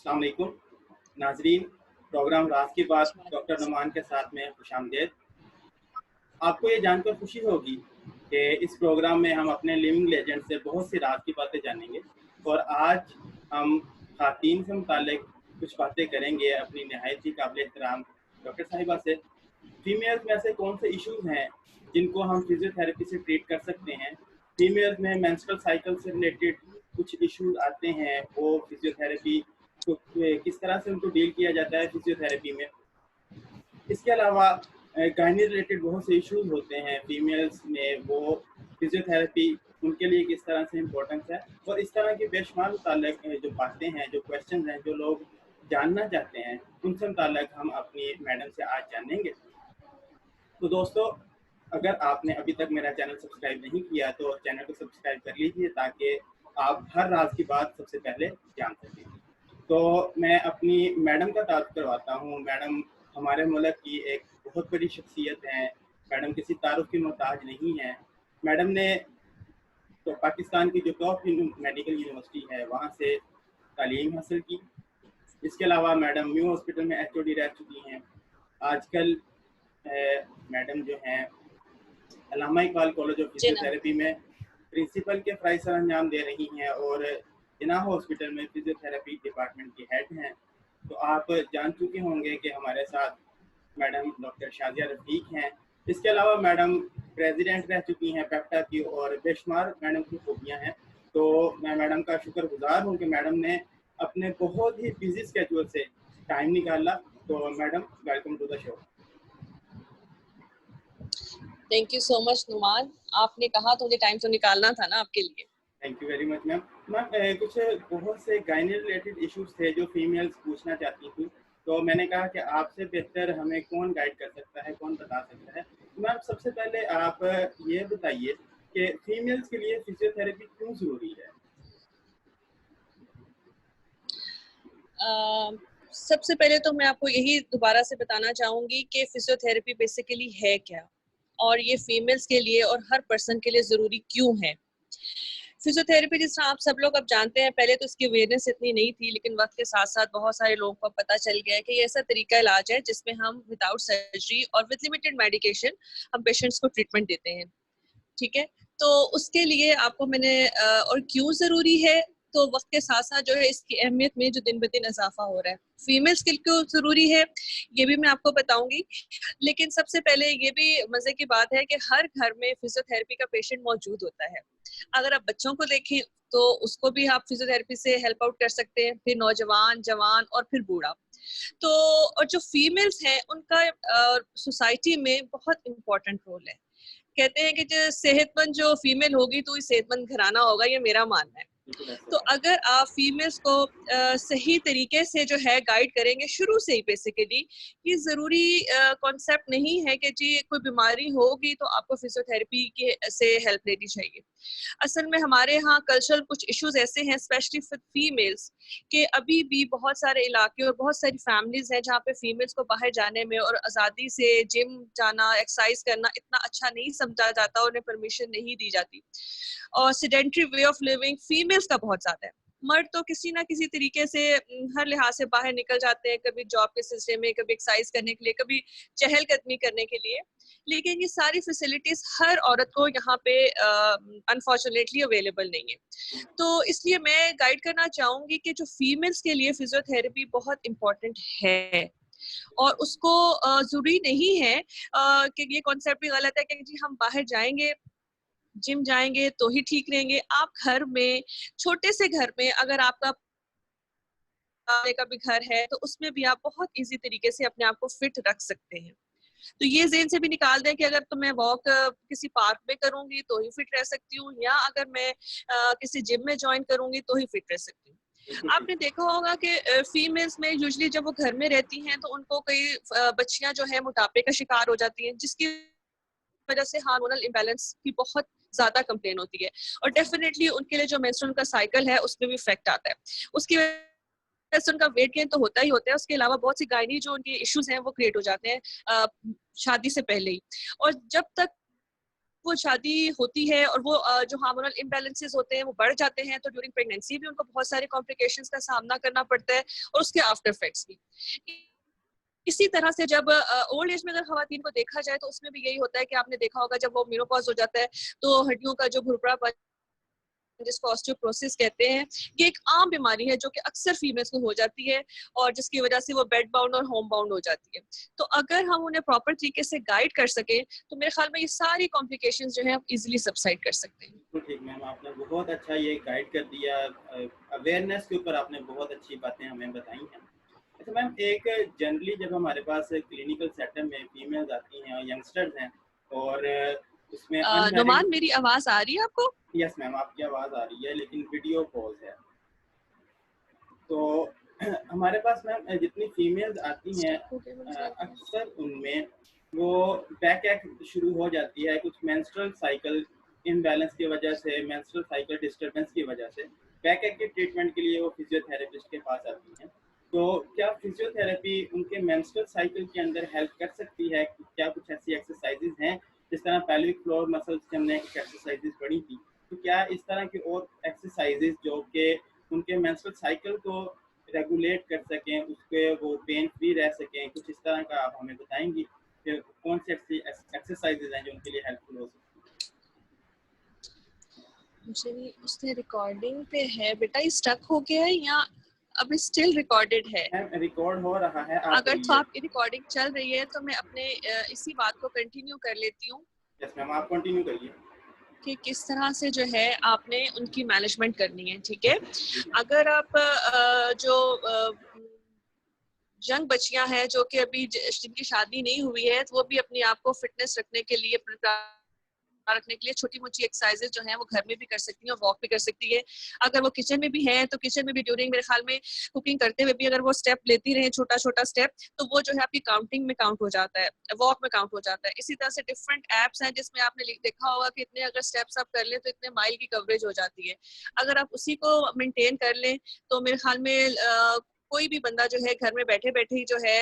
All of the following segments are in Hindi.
अस्सलाम वालेकुम नाजरीन। प्रोग्राम राज की बात डॉक्टर नुमान के साथ में खुशामदीद। आपको ये जानकर खुशी होगी कि इस प्रोग्राम में हम अपने लिविंग लेजेंड से बहुत सी राज की बातें जानेंगे और आज हम खातन से मुतालिक कुछ बातें करेंगे अपनी नहायत ही काबिल एहतराम डॉक्टर साहिबा से। फीमेल्स में ऐसे कौन से इश्यूज हैं जिनको हम फिजियोथेरेपी से ट्रीट कर सकते हैं। फीमेल्स में मेंस्ट्रुअल साइकिल से रिलेटेड कुछ इश्यूज आते हैं, वो फिजियोथेरेपी को किस तरह से उनको डील किया जाता है फिजियोथेरेपी में। इसके अलावा गायनी रिलेटेड बहुत से इश्यूज होते हैं फीमेल्स में, वो फिजियोथेरेपी उनके लिए किस तरह से इम्पोर्टेंस है और इस तरह के बेशुमार मुतालिक जो बातें हैं, जो क्वेश्चन हैं, जो लोग जानना चाहते हैं, उनसे मुतालिक हम अपनी मैडम से आज जानेंगे। तो दोस्तों, अगर आपने अभी तक मेरा चैनल सब्सक्राइब नहीं किया तो चैनल को सब्सक्राइब कर लीजिए ताकि आप हर राज की बात सबसे पहले जान सकें। तो मैं अपनी मैडम का तारुफ करवाता हूँ। मैडम हमारे मुल्क की एक बहुत बड़ी शख्सियत हैं। मैडम किसी तारुफ की मोहताज नहीं है। मैडम ने तो पाकिस्तान की जो टॉप मेडिकल यूनिवर्सिटी है वहाँ से तालीम हासिल की। इसके अलावा मैडम न्यू हॉस्पिटल में HOD रह चुकी हैं। आजकल मैडम जो हैं अल्लामा इकबाल कॉलेज ऑफ फिजियोथेरेपी में प्रिंसिपल के फ़राइज़ सर अंजाम दे रही हैं और जिनाह हॉस्पिटल में फिजियोथेरेपी डिपार्टमेंट की हेड हैं। तो आप जान चुके होंगे कि हमारे साथ मैडम डॉक्टर शाजिया रफ़ीक हैं। इसके अलावा मैडम प्रेसिडेंट रह चुकी हैं पेप्टा की और बेशुमार मैडम की खूबियाँ हैं। तो मैं मैडम का शुक्रगुजार हूँ कि मैडम ने अपने बहुत ही बिजी स्केड्यूल से टाइम निकाला। तो madam, welcome to the show. Thank you so much Numan, आपने कहा तो मुझे टाइम तो निकालना था ना आपके लिए। Thank you very much ma'am. Ma'am कुछ बहुत से गायनी रिलेटेड इश्यूज थे जो फीमेल्स पूछना चाहती थी, तो मैंने कहा कि आपसे बेहतर हमें कौन गाइड कर सकता है, कौन बता सकता है। मैम सबसे पहले आप ये बताइए कि फीमेल्स के लिए फिजियोथेरेपी क्यों ज़रूरी है। सबसे पहले तो मैं आपको यही दोबारा से बताना चाहूँगी कि फिजियोथेरेपी बेसिकली है क्या और ये फीमेल्स के लिए और हर पर्सन के लिए ज़रूरी क्यों है। फिजियोथेरेपी जिस तरह आप सब लोग अब जानते हैं, पहले तो इसकी अवेयरनेस इतनी नहीं थी, लेकिन वक्त के साथ साथ बहुत सारे लोगों को पता चल गया है कि ये ऐसा तरीका इलाज है जिसमें हम विदाउट सर्जरी और विद लिमिटेड मेडिकेशन हम पेशेंट्स को ट्रीटमेंट देते हैं। ठीक है, तो उसके लिए आपको मैंने और क्यों ज़रूरी है, तो वक्त के साथ साथ जो है इसकी अहमियत में जो दिन ब दिन इजाफा हो रहा है। फीमेल्स के लिए क्यों ज़रूरी है ये भी मैं आपको बताऊंगी, लेकिन सबसे पहले ये भी मज़े की बात है कि हर घर में फिजियोथेरेपी का पेशेंट मौजूद होता है। अगर आप बच्चों को देखें तो उसको भी आप फिजियोथेरेपी से हेल्प आउट कर सकते हैं, फिर नौजवान, जवान और फिर बूढ़ा। तो और जो फीमेल्स हैं उनका सोसाइटी में बहुत इम्पोर्टेंट रोल है। कहते हैं कि जो सेहतमंद जो फीमेल होगी तो सेहतमंद घराना होगा, ये मेरा मानना है। तो अगर आप फीमेल्स को सही तरीके से जो है गाइड करेंगे शुरू से ही, बेसिकली ये ज़रूरी कॉन्सेप्ट नहीं है कि जी कोई बीमारी होगी तो आपको फिजियोथेरेपी के से हेल्प लेनी चाहिए। असल में हमारे यहाँ कल्चरल कुछ इश्यूज ऐसे हैं, स्पेशली फॉर फीमेल्स, कि अभी भी बहुत सारे इलाके और बहुत सारी फैमिलीज हैं जहाँ पे फीमेल्स को बाहर जाने में और आज़ादी से जिम जाना, एक्सरसाइज करना इतना अच्छा नहीं समझा जाता, उन्हें परमिशन नहीं दी जाती। और sedentary way of living females का बहुत ज्यादा है। मर्द तो किसी ना किसी तरीके से हर लिहाज से बाहर निकल जाते हैं, कभी जॉब के सिलसिले में, कभी एक्सरसाइज करने के लिए, कभी चहलकदमी करने के लिए, लेकिन ये सारी फैसिलिटीज हर औरत को यहाँ पे अनफॉर्चुनेटली अवेलेबल नहीं है। तो इसलिए मैं गाइड करना चाहूंगी कि जो फीमेल्स के लिए फिजियोथेरेपी बहुत इंपॉर्टेंट है और उसको जरूरी नहीं है कि ये कॉन्सेप्ट भी गलत है कि जी हम बाहर जाएंगे, जिम जाएंगे तो ही ठीक रहेंगे। आप घर में, छोटे से घर में, अगर आपका का भी घर है तो उसमें भी आप बहुत इजी तरीके से अपने आप को फिट रख सकते हैं। तो ये ज़हन से भी निकाल दें कि अगर तो मैं वॉक किसी पार्क में करूंगी तो ही फिट रह सकती हूँ, या अगर मैं किसी जिम में ज्वाइन करूंगी तो ही फिट रह सकती हूँ। आपने देखा होगा कि फीमेल्स में यूजुअली जब वो घर में रहती हैं तो उनको कई बच्चियां जो है मोटापे का शिकार हो जाती हैं, जिसकी वजह से हार्मोनल इम्बैलेंस की बहुत ज्यादा कंप्लेन होती है और डेफिनेटली उनके लिए जो मेंस्ट्रुअल का साइकिल है उसमें भी इफेक्ट आता है। उसकी वजह से उनका वेट गेन तो होता ही होता है, उसके अलावा बहुत सी गायनी जो उनके इश्यूज हैं वो क्रिएट हो जाते हैं शादी से पहले ही। और जब तक वो शादी होती है और वो जो हार्मोनल इम्बैलेंसेस होते हैं वो बढ़ जाते हैं, तो ड्यूरिंग प्रेगनेंसी भी उनको बहुत सारे कॉम्प्लिकेशंस का सामना करना पड़ता है और उसके आफ्टर इफेक्ट्स भी। इसी तरह से जब ओल्ड एज में अगर खवातीन को देखा जाए तो उसमें भी यही होता है कि आपने देखा होगा जब वो मेनोपॉज हो जाता है तो हड्डियों का जो भुरभुरापन, जिसको ऑस्टियोपोरोसिस कहते हैं, ये एक आम बीमारी है जो कि अक्सर फीमेल्स को हो जाती है और जिसकी वजह से वो बेड बाउंड और होम बाउंड हो जाती है। तो अगर हम उन्हें प्रॉपर तरीके से गाइड कर सके तो मेरे ख्याल में ये सारी कॉम्प्लिकेशंस जो है आप इजीली सबसाइड कर सकते हैं। बिल्कुल ठीक मैम, आपने बहुत अच्छा ये गाइड कर दिया, अवेयरनेस के ऊपर आपने बहुत अच्छी बातें हमें बताई हैं। अच्छा मैम, एक जनरली जब हमारे पास क्लिनिकल सेटअप में फीमेल्स आती हैं और यंगस्टर्स हैं और उसमें अनमैरिड। नुमान, मेरी आवाज आ रही है आपको? यस मैम, आपकी आवाज़ आ रही है लेकिन वीडियो पॉज है। तो हमारे पास मैम जितनी फीमेल्स आती हैं अक्सर उनमें वो बैक एक शुरू हो जाती है कुछ मेंस्ट्रुअल साइकिल इम्बैलेंस की वजह से, मेंस्ट्रुअल साइकिल डिस्टर्बेंस की वजह से बैक एक के ट्रीटमेंट के लिए वो फिजियोथेरेपिस्ट के पास आती हैं। तो क्या फिजियोथेरेपी उनके मेंस्ट्रुअल साइकिल के अंदर हेल्प कर सकती है? क्या कुछ ऐसी एक्सरसाइजेज हैं जिस तरह पेल्विक फ्लोर मसल्स की हमने कुछ एक्सरसाइजेज पढ़ी थी, तो क्या इस तरह की और एक्सरसाइजेज जो कि उनके मेंस्ट्रुअल साइकिल को रेगुलेट कर सकें, उसके वो पेन फ्री रह सकें, कुछ इस तरह का आप हमें बताएंगी कि कौन सी एक्सरसाइजेज हैं जो उनके लिए हेल्पफुल हो सकती मुझे नहीं, उसने रिकॉर्डिंग पे है बेटा, ये स्टक हो गया है या अभी स्टिल रिकॉर्डेड है? है? रिकॉर्ड हो रहा है, आप अगर तो बोलिए। आपकी रिकॉर्डिंग चल रही है तो मैं अपने इसी बात को कंटिन्यू कर लेती हूँ यस मैम, आप कंटिन्यू करिए। कि किस तरह से जो है आपने उनकी मैनेजमेंट करनी है। ठीक है, अगर आप जो यंग बच्चियां हैं जो कि अभी जिनकी शादी नहीं हुई है, तो वो भी अपने आप को फिटनेस रखने के लिए, रखने के लिए छोटी मोटी एक्सरसाइजेज जो हैं वो घर में भी कर सकती हैं और वॉक भी कर सकती है। अगर वो किचन में भी हैं तो किचन में भी ड्यूरिंग, मेरे ख्याल में कुकिंग करते हुए भी अगर वो स्टेप लेती रहे, छोटा छोटा स्टेप, तो वो जो है आपकी काउंटिंग में काउंट हो जाता है, वॉक में काउंट हो जाता है। इसी तरह से डिफरेंट एप्स हैं जिसमें आपने देखा होगा कि इतने अगर स्टेप्स आप कर लें तो इतने माइल की कवरेज हो जाती है। अगर आप उसी को मेंटेन कर लें तो मेरे ख्याल में कोई भी बंदा जो है घर में बैठे बैठे ही जो है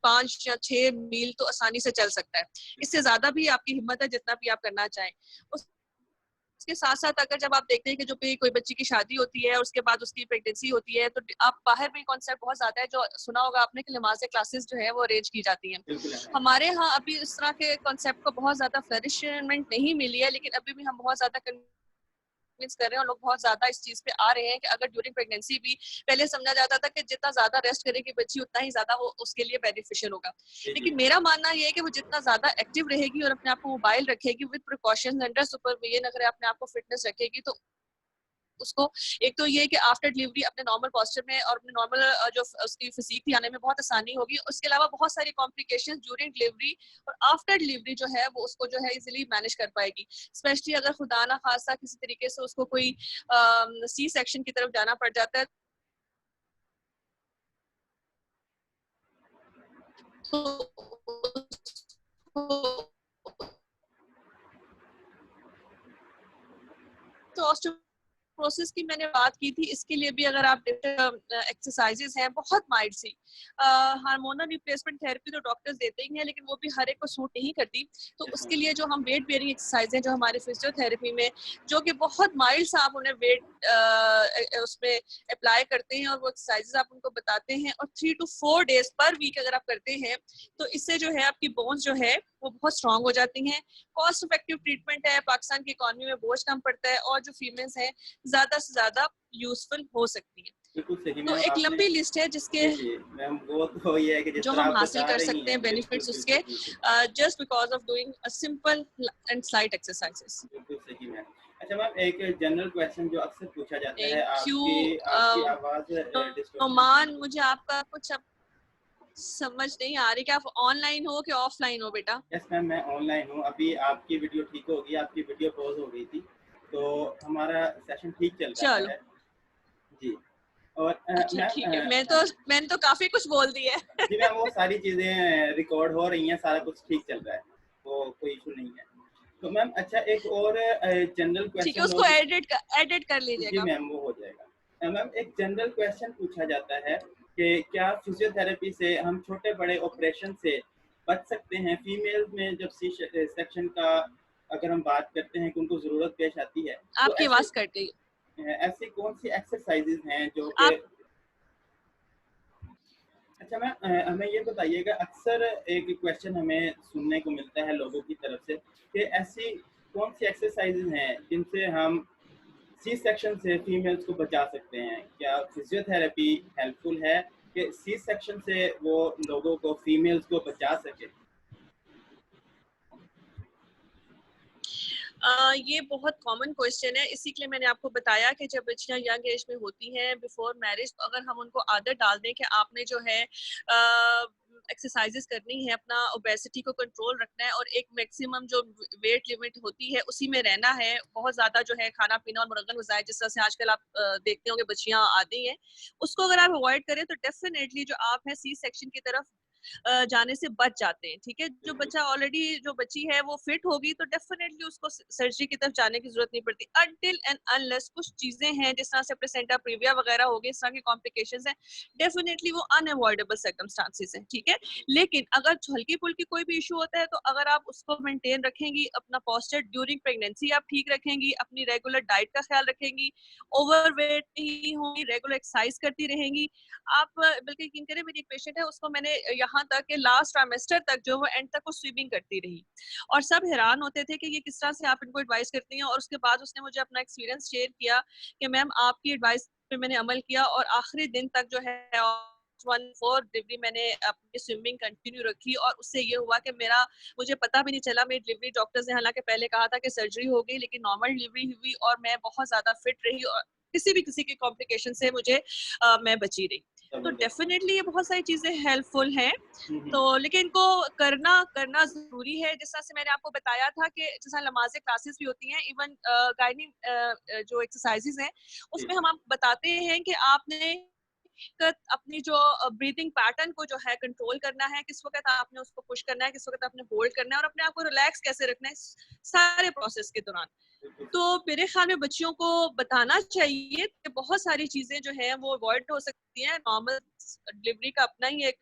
5 या 6 मील तो आसानी से चल सकता है। इससे ज्यादा भी आपकी हिम्मत है जितना भी आप करना चाहें। उसके साथ साथ अगर जब आप देखते हैं कि जो भी कोई बच्ची की शादी होती है और उसके बाद उसकी प्रेगनेंसी होती है, तो आप बाहर में कॉन्सेप्ट बहुत ज्यादा है जो सुना होगा आपने कि नमाज़ क्लासेस जो है वो अरेंज की जाती हैं। बिल्कुल है। हमारे यहाँ अभी इस तरह के कॉन्सेप्ट को बहुत ज्यादा फ्लरिशमेंट नहीं मिली है, लेकिन अभी भी हम बहुत ज्यादा कन्विंस कर रहे हैं और लोग बहुत ज्यादा इस चीज पे आ रहे हैं कि अगर ड्यूरिंग प्रेगनेंसी भी, पहले समझा जाता था कि जितना ज्यादा रेस्ट करेगी बच्ची उतना ही ज्यादा वो उसके लिए बेनिफिशियल होगा, लेकिन मेरा मानना ये है कि वो जितना ज्यादा एक्टिव रहेगी और अपने आप को मोबाइल रखेगी विद प्रिकॉशंस अंडर सुपरविजन, अगर अपने आप को फिटनेस रखेगी तो उसको, एक तो ये कि आफ्टर डिलीवरी अपने नॉर्मल पोस्चर में और अपने नॉर्मल जो उसकी फिजिक थी आने में बहुत आसानी होगी। उसके अलावा बहुत सारी कॉम्प्लिकेशंस ड्यूरिंग डिलीवरी और आफ्टर डिलीवरी जो है वो उसको जो है इजीली मैनेज कर पाएगी। स्पेशली अगर खुदा ना खासा किसी तरीके से उसको कोई सी सेक्शन की तरफ जाना पड़ जाता है तो प्रोसेस की मैंने बात की थी, इसके लिए भी अगर आप एक्सरसाइजेज हैं बहुत माइल्ड सी, हार्मोनल रिप्लेसमेंट थेरेपी तो डॉक्टर्स देते ही हैं लेकिन वो भी हर एक को सूट नहीं करती, तो उसके लिए जो हम वेट बेयरिंग एक्सरसाइज हैं जो हमारे फिजियोथेरेपी में, जो कि बहुत माइल्ड सा आप उन्हें वेट उसमें अप्लाई करते हैं और वो एक्सरसाइजेज आप उनको बताते हैं और 3 to 4 डेज पर वीक अगर आप करते हैं तो इससे जो है आपकी बोन्स जो है वो बहुत स्ट्रांग हो जाती हैं। कॉस्ट इफेक्टिव ट्रीटमेंट है, पाकिस्तान की इकोनॉमी में बोझ कम पड़ता है और जो फीमेल्स हैं ज्यादा से ज्यादा यूजफुल हो सकती है। बिल्कुल सही तो मैम, एक आपने लंबी लिस्ट है जिसके मैम वो तो ये है कि जिस जो तरह हम आप हासिल बता कर रही सकते हैं, हैं बिल्कुल बेनिफिट्स उसके, बिल्कुल बिल्कुल just because of doing a simple and slight exercises. बिल्कुल सही मैम। अच्छा मैम, एक जनरल क्वेश्चन जो अक्सर पूछा जाता है, थैंक यू। आपकी आपकी आवाज़ डिस्टॉर्शन। नोमान, मुझे आपका कुछ अब समझ नहीं आ रही कि आप ऑनलाइन हो कि ऑफलाइन हो बेटा? यस मैम, मैं ऑनलाइन हूँ। अभी आपकी वीडियो ठीक होगी, आपकी वीडियो पॉज हो गई थी तो हमारा सेशन ठीक चल रहा चलो है जी। और अच्छा ठीक है, मैंने तो काफी कुछ बोल दिया है। जी मैम, वो सारी चीज़ें रिकॉर्ड हो रही हैं, सारा कुछ ठीक चल रहा है, वो कोई इशू नहीं है। तो मैम अच्छा, एक और जनरल ठीक है, क्वेश्चन उसको और। एडिट कर जी लीजिएगा। मैम, वो हो जाएगा। मैम एक जनरल क्वेश्चन पूछा जाता है कि क्या फिजियोथेरेपी से हम छोटे बड़े ऑपरेशन से बच सकते हैं? फीमेल में जब सी सेक्शन का अगर हम बात करते हैं कि उनको ज़रूरत पेश आती है, तो आपकी आवाज कट गई। ऐसी कौन सी एक्सरसाइजेज हैं जो कि आप अच्छा मैम, हमें ये बताइएगा, अक्सर एक क्वेश्चन हमें सुनने को मिलता है लोगों की तरफ से कि ऐसी कौन सी एक्सरसाइजेज हैं जिनसे हम सी सेक्शन से फीमेल्स को बचा सकते हैं? क्या फिजियोथेरेपी हेल्पफुल है कि सी सेक्शन से वो लोगों को, फीमेल्स को बचा सके? ये बहुत कॉमन क्वेश्चन है, इसी के लिए मैंने आपको बताया कि जब बच्चियां यंग एज में होती हैं बिफोर मैरिज, तो अगर हम उनको आदत डाल दें कि आपने जो है एक्सरसाइजेस करनी है, अपना ओबेसिटी को कंट्रोल रखना है और एक मैक्सिमम जो वेट लिमिट होती है उसी में रहना है, बहुत ज्यादा जो है खाना पीना और मुरगन ग़िज़ाएं जिस तरह से आजकल आप देखते होंगे बच्चियां आती हैं, उसको अगर आप अवॉइड करें तो डेफिनेटली जो आप है सी सेक्शन की तरफ जाने से बच जाते हैं। ठीक है, जो बिल्कुल। बच्चा ऑलरेडी जो बच्ची है वो फिट होगी तो डेफिनेटली उसको सर्जरी की तरफ जाने की जरूरत नहीं पड़ती, अनटिल एंड अनलेस कुछ चीजें हैं जिस तरह से प्लेसेंटा प्रीविया वगैरह हो गई, इस तरह की कॉम्प्लिकेशंस हैं, डेफिनेटली वो अनअवॉइडेबल सर्कमस्टांसेस हैं। ठीक है, लेकिन अगर हल्की फुल्की कोई भी इशू होता है तो अगर आप उसको मेंटेन रखेंगी, अपना पोस्चर ड्यूरिंग प्रेगनेंसी आप ठीक रखेंगी, अपनी रेगुलर डाइट का ख्याल रखेंगी, ओवरवेट नहीं होंगी, रेगुलर एक्सरसाइज करती रहेंगी, आप बल्कि यकीन करें मेरी एक पेशेंट है, उसको मैंने यहाँ तक कि लास्ट ट्राइमेस्टर तक जो वो एंड तक वो स्विमिंग करती रही और सब हैरान होते थे कि ये किस तरह से आप इनको एडवाइस करती हैं, और उसके बाद उसने मुझे अपना एक्सपीरियंस शेयर किया कि मैम आपकी एडवाइस पे मैंने अमल किया और आखिरी दिन तक जो है 1/4 डिलीवरी मैंने अपनी स्विमिंग कंटिन्यू रखी और उससे ये हुआ कि मेरा मुझे पता भी नहीं चला मेरी डिलीवरी, डॉक्टर्स ने हालांकि पहले कहा था कि सर्जरी हो गई लेकिन नॉर्मल डिलीवरी हुई और मैं बहुत ज्यादा फिट रही और किसी की कॉम्प्लिकेशन से मुझे मैं बची रही। तो जबरदस्त। डेफिनेटली ये बहुत सारी चीजें हेल्पफुल हैं, हम्म। तो लेकिन इनको करना करना जरूरी है। जिस तरह से मैंने आपको बताया था कि जैसा नमाज क्लासेस भी होती हैं, इवन गायनी जो एक्सरसाइजेज हैं जी। उसमें हम आप बताते हैं कि आपने अपनी जो ब्रीदिंग पैटर्न को जो है कंट्रोल करना है, किस वक्त आपने उसको पुश करना है, किस वक्त आपने होल्ड करना है और अपने आप को रिलैक्स कैसे रखना है सारे प्रोसेस के दौरान। बिल्कुल। तो मेरे ख्याल में बच्चियों को बताना चाहिए कि बहुत सारी चीजें जो है वो अवॉइड हो सकती हैं, नॉर्मल डिलीवरी का अपना ही एक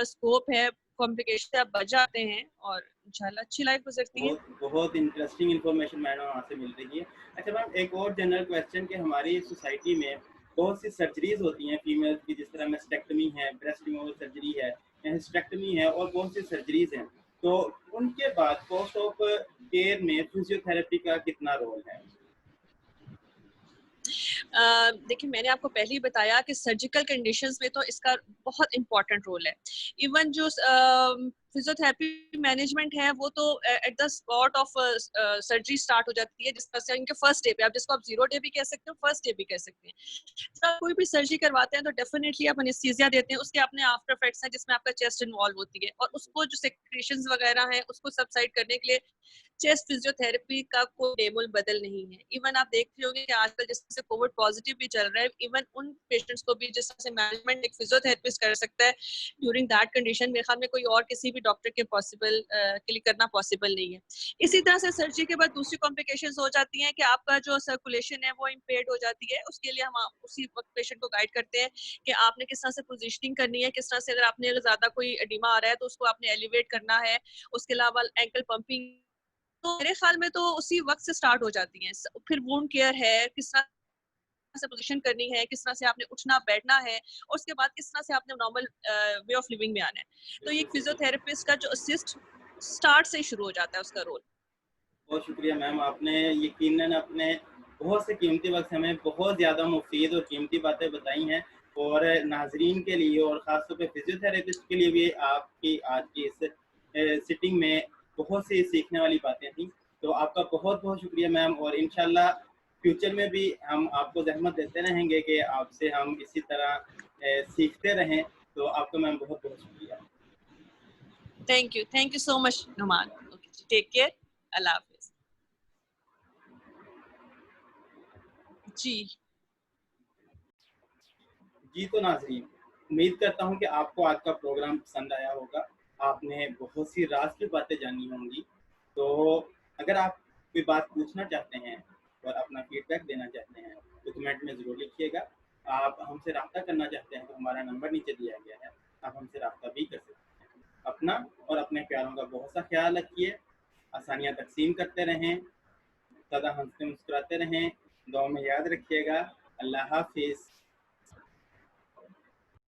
स्कोप है, कॉम्प्लिकेशन से आप बच जाते हैं और इंशाल्लाह अच्छी लाइफ गुजरती है। बहुत बहुत इंटरेस्टिंग इन्फॉर्मेशन मैडम वहाँ से मिल रही है। अच्छा मैम, एक और जनरल क्वेश्चन कि हमारी सोसाइटी में बहुत सी सर्जरीज होती हैं फीमेल्स की, जिस तरह मेस्टेक्टमी है, ब्रेस्ट रिमूवल सर्जरी है, हिस्टेक्टमी है और बहुत सी सर्जरीज हैं। तो उनके बाद पोस्ट ऑफ केयर में फिजियोथेरेपी का कितना रोल है? देखिए मैंने आपको पहले ही बताया कि सर्जिकल कंडीशंस में तो इसका बहुत इंपॉर्टेंट रोल है। इवन जो फिजियोथेरेपी मैनेजमेंट है वो तो at the spot of surgery start हो जाती है, जिस तरह से इनके फर्स्ट डे पे, आप जिसको आप 0 डे भी कह सकते हो, फर्स्ट डे भी कह सकते हैं। जब आप कोई भी सर्जरी करवाते हैं तो डेफिनेटली आप एनेस्थीसिया देते हैं, उसके अपने आफ्टर इफेक्ट्स हैं जिसमें आपका चेस्ट इन्वॉल्व होती है और उसको जो सेक्रेशंस वगैरह हैं उसको सबसाइड करने के लिए चेस्ट फिजियोथेरेपी का कोई बेमोल बदल नहीं है। इवन आप देख रहे होंगे कि आजकल जिस तरह से कोविड पॉजिटिव भी चल रहा है, इवन उन पेशेंट्स को भी जिस तरह से मैनेजमेंट एक फिजियोथेरेपिस्ट कर सकता है ड्यूरिंग दैट कंडीशन, मेरे ख्याल में कोई और किसी भी डॉक्टर के पॉसिबल के लिए करना पॉसिबल नहीं है। इसी तरह से सर्जरी के बाद दूसरी कॉम्प्लिकेशंस हो जाती हैं कि आपका जो सर्कुलेशन है वो इम्पेयर्ड हो जाती है। उसके लिए हम उसी वक्त पेशेंट को गाइड करते हैं कि आपने किस तरह से पोजिशनिंग करनी है, किस तरह से अगर आपने ज्यादा कोई एडिमा आ रहा है तो उसको आपने एलिवेट करना है। उसके अलावा एंकल पंपिंग तो मेरे ख्याल में तो उसी वक्त से स्टार्ट हो जाती हैं। फिर वुंड केयर है, किस तरह से पोजीशन करनी है, किस तरह से आपने उठना बैठना है और उसके बाद किस तरह से आपने नॉर्मल वे ऑफ लिविंग में आना है। तो ये बिल्कुल एक बिल्कुल। फिजियोथेरेपिस्ट का जो असिस्ट स्टार्ट से ही शुरू हो जाता है उसका रोल। बहुत शुक्रिया मैम, आपने यकीनन अपने बहुत से कीमती वक्त हमें बहुत ज़्यादा मुफीद और कीमती बातें बताई हैं, और नाजरीन के लिए और ख़ासतौर पे फिजियोथेरेपिस्ट के लिए भी आपकी आज की इस सिटिंग में बहुत सी सीखने वाली बातें थी। तो आपका बहुत बहुत शुक्रिया मैम, और इंशाल्लाह फ्यूचर में भी हम आपको ज़हमत देते रहेंगे कि आपसे हम इसी तरह सीखते रहें। तो आपका मैम बहुत बहुत शुक्रिया। Thank you so much Numan. Okay, take care, अल्लाह हाफिज। जी जी तो नाज़रीन, उम्मीद करता हूँ कि आपको आज का प्रोग्राम पसंद आया होगा। आपने बहुत सी राज की बातें जानी होंगी। तो अगर आप कोई बात पूछना चाहते हैं और अपना फीडबैक देना चाहते हैं तो कमेंट में ज़रूर लिखिएगा। आप हमसे राब्ता करना चाहते हैं तो हमारा नंबर नीचे दिया गया है, आप हमसे राब्ता भी कर सकते हैं। अपना और अपने प्यारों का बहुत सा ख्याल रखिए। आसानियाँ तकसीम करते रहें, सदा हंसते मुस्कुराते रहें। दुआ में याद रखिएगा। अल्लाह हाफिज़।